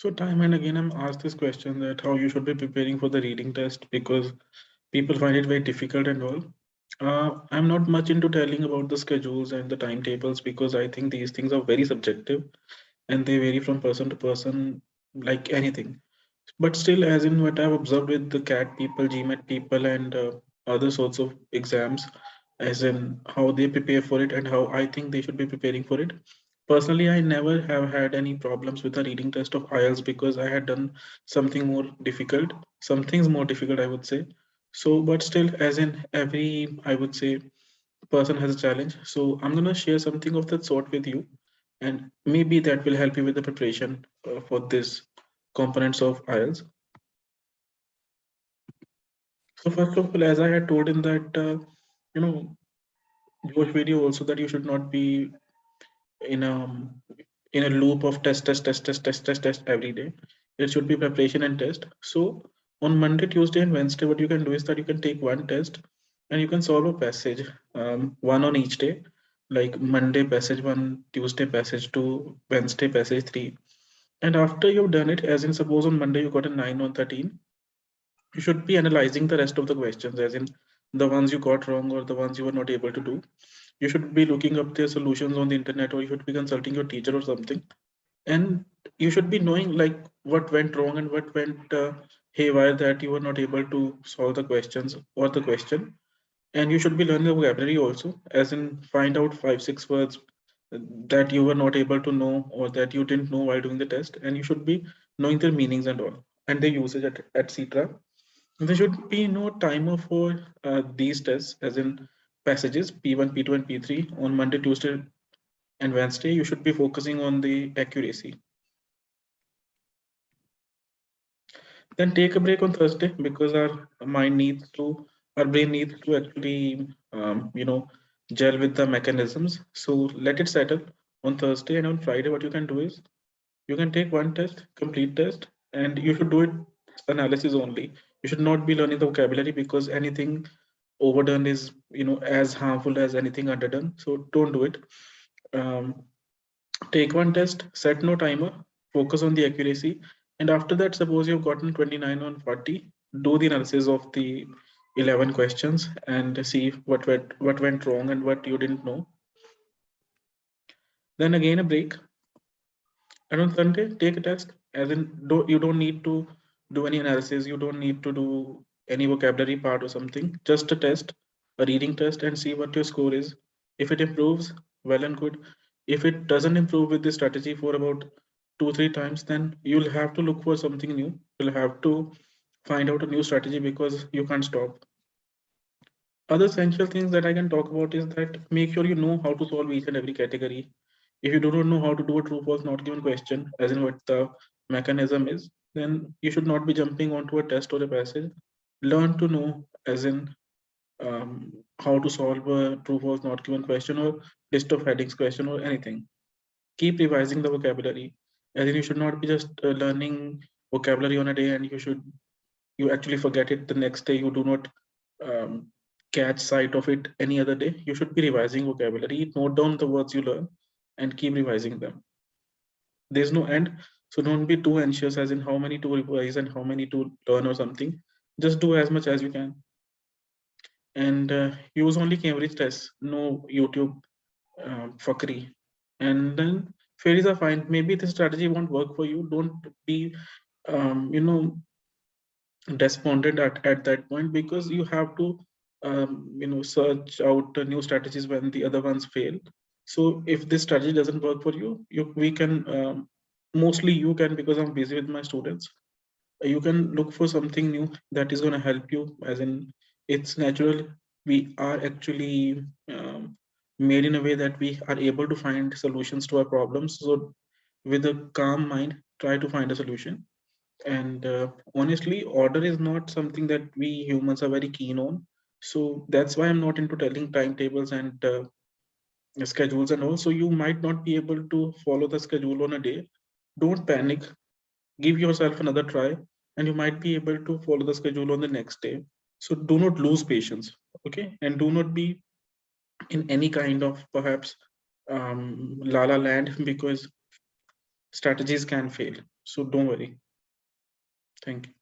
So time and again, I'm asked this question that how you should be preparing for the reading test because people find it very difficult and all. I'm not much into telling about the schedules and the timetables because I think these things are very subjective and they vary from person to person like anything. But still, as in what I've observed with the CAT people, GMAT people, and other sorts of exams, as in how they prepare for it and how I think they should be preparing for it. Personally, I never have had any problems with the reading test of IELTS because I had done something more difficult, some things more difficult, I would say. So, but still, as in every, I would say, person has a challenge. So, I'm gonna share something of that sort with you, and maybe that will help you with the preparation for this components of IELTS. So first of all, as I had told in that, you know, Josh video also that you should not be in a in a loop of test every day. It should be preparation and test. So on Monday, Tuesday, and Wednesday, what you can do is that you can take one test and you can solve a passage, one on each day, like Monday passage one, Tuesday passage two, Wednesday passage three. And after you've done it, as in suppose on Monday you got a 9 on 13, you should be analyzing the rest of the questions, as in the ones you got wrong or the ones you were not able to do. You should be looking up their solutions on the internet, or you should be consulting your teacher or something. And you should be knowing like what went wrong and what went haywire that you were not able to solve the questions or the question. And you should be learning the vocabulary also, as in find out 5 6 words that you were not able to know or that you didn't know while doing the test, and you should be knowing their meanings and all and their usage at etc. There should be no timer for these tests, as in passages P1, P2, and P3 on Monday, Tuesday, and Wednesday. You should be focusing on the accuracy. Then take a break on Thursday because our brain needs to actually, gel with the mechanisms. So let it settle on Thursday, and on Friday, what you can do is you can take one test, complete test, and you should do it analysis only. You should not be learning the vocabulary because anything overdone is as harmful as anything underdone. So don't do it. Um, Take one test, set no timer, focus on the accuracy, and after that, suppose you've gotten 29 on 40, do the analysis of the 11 questions and see what went wrong and what you didn't know. Then again a break, and on Sunday take a test. As in, you don't need to do any analysis. You don't need to do any vocabulary part or something. Just a test, a reading test, and see what your score is. If it improves, well and good. If it doesn't improve with this strategy for about 2 3 times, then you'll have to look for something new. You'll have to find out a new strategy because you can't stop. Other essential things that I can talk about is that make sure you know how to solve each and every category. If you do not know how to do a true false not given question, as in what the mechanism is, then you should not be jumping onto a test or a passage. Learn to know, as in how to solve a true false not given question or list of headings question or anything. Keep revising the vocabulary. As in, you should not be just learning vocabulary on a day and you actually forget it the next day. You do not um, catch sight of it any other day. You should be revising vocabulary, note down the words you learn, and keep revising them. There's no end, so don't be too anxious as in how many to revise and how many to learn or something. Just do as much as you can, and use only Cambridge tests, no YouTube fuckery. And then failures are fine. Maybe the strategy won't work for you. Don't be um, you know despondent at that point because you have to search out new strategies when the other ones fail. So if this strategy doesn't work for you, we can mostly you can, because I'm busy with my students, you can look for something new that is going to help you. As in, it's natural. We are actually made in a way that we are able to find solutions to our problems. So with a calm mind, try to find a solution. And honestly, order is not something that we humans are very keen on. So that's why I'm not into telling timetables and schedules and all. So you might not be able to follow the schedule on a day. Don't panic. Give yourself another try, and you might be able to follow the schedule on the next day. So do not lose patience, okay? And do not be in any kind of perhaps la la land because strategies can fail. So don't worry. Thank you.